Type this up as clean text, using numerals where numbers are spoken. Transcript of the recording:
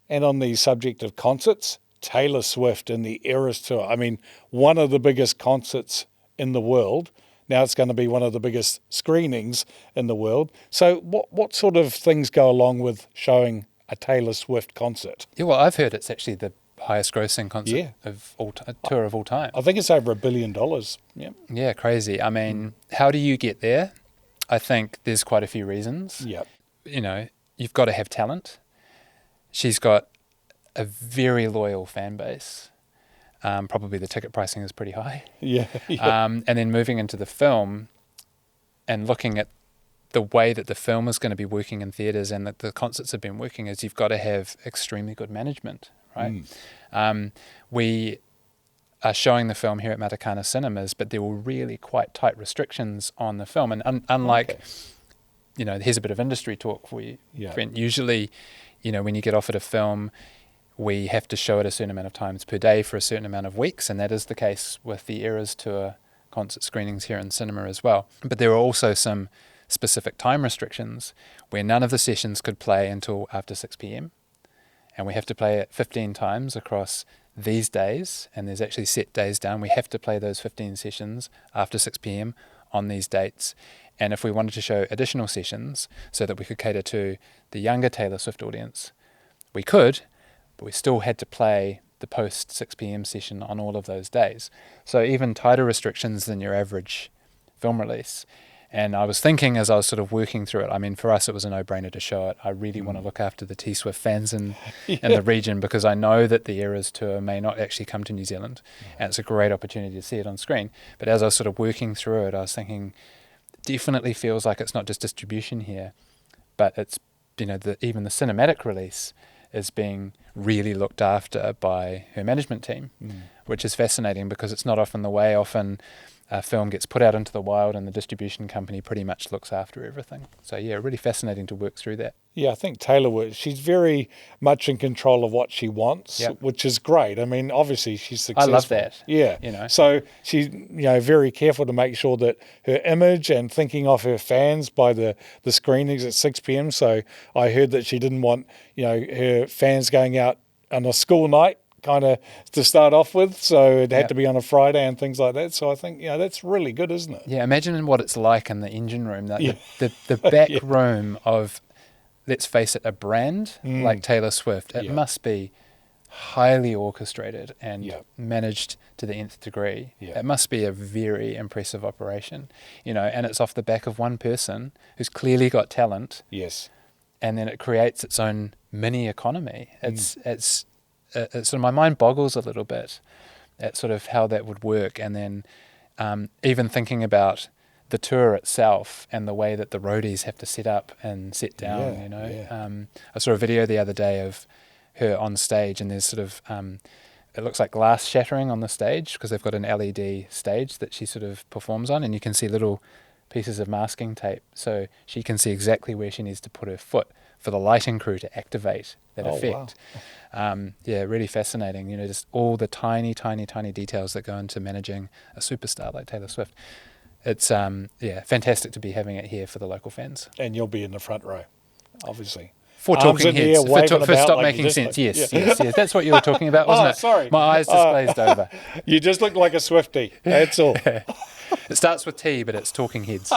And on the subject of concerts, Taylor Swift and the Eras Tour. I mean, one of the biggest concerts in the world. Now it's going to be one of the biggest screenings in the world. So what sort of things go along with showing a Taylor Swift concert? Yeah, well, I've heard it's actually the highest grossing concert of tour of all time. I think it's over $1 billion. Yeah. Yeah, crazy. I mean, how do you get there? I think there's quite a few reasons. Yeah. You know, you've got to have talent. She's got a very loyal fan base. Probably the ticket pricing is pretty high. Yeah. And then moving into the film and looking at the way that the film is going to be working in theatres and that the concerts have been working is you've got to have extremely good management, right? We are showing the film here at Matakana Cinemas, but there were really quite tight restrictions on the film. And unlike, you know, here's a bit of industry talk for you, Brent. Usually, you know, when you get offered a film, we have to show it a certain amount of times per day for a certain amount of weeks, and that is the case with the Eras Tour concert screenings here in cinema as well. But there are also some specific time restrictions where none of the sessions could play until after 6 p.m. and we have to play it 15 times across these days, and there's actually set days down. We have to play those 15 sessions after 6 p.m. on these dates. And if we wanted to show additional sessions so that we could cater to the younger Taylor Swift audience, we could, but we still had to play the post 6 p.m. session on all of those days. So even tighter restrictions than your average film release. And I was thinking as I was sort of working through it, I mean, for us it was a no-brainer to show it. I really want to look after the T-Swift fans in the region, because I know that the Eras Tour may not actually come to New Zealand, and it's a great opportunity to see it on screen. But as I was sort of working through it, I was thinking, definitely feels like it's not just distribution here, but it's, you know, even the cinematic release is being really looked after by her management team, which is fascinating because it's not often the way. Often a film gets put out into the wild and the distribution company pretty much looks after everything. So yeah, really fascinating to work through that. Yeah, I think Taylor, she's very much in control of what she wants, which is great. I mean, obviously she's successful. I love that. Yeah. You know. So she's, you know, very careful to make sure that her image and thinking of her fans by the screenings at 6 p.m. So I heard that she didn't want, you know, her fans going out on a school night kind of to start off with, so it had to be on a Friday and things like that. So I think, you know, that's really good, isn't it? Yeah, imagine what it's like in the engine room, the back room of, let's face it, a brand like Taylor Swift. It must be highly orchestrated and managed to the nth degree. It must be a very impressive operation, you know, and it's off the back of one person who's clearly got talent. Yes. And then it creates its own mini economy. It's sort of, my mind boggles a little bit at sort of how that would work. And then even thinking about the tour itself and the way that the roadies have to set up and sit down, you know. I saw a video the other day of her on stage, and there's sort of, it looks like glass shattering on the stage because they've got an LED stage that she sort of performs on, and you can see little pieces of masking tape so she can see exactly where she needs to put her foot for the lighting crew to activate that effect. Wow. Yeah, really fascinating. You know, just all the tiny, tiny, tiny details that go into managing a superstar like Taylor Swift. It's fantastic to be having it here for the local fans. And you'll be in the front row, obviously. For talking heads, for Stop Making Sense. Yes. That's what you were talking about, wasn't it? Sorry. My eyes just glazed over. You just look like a Swiftie. That's all. It starts with T, but it's talking heads.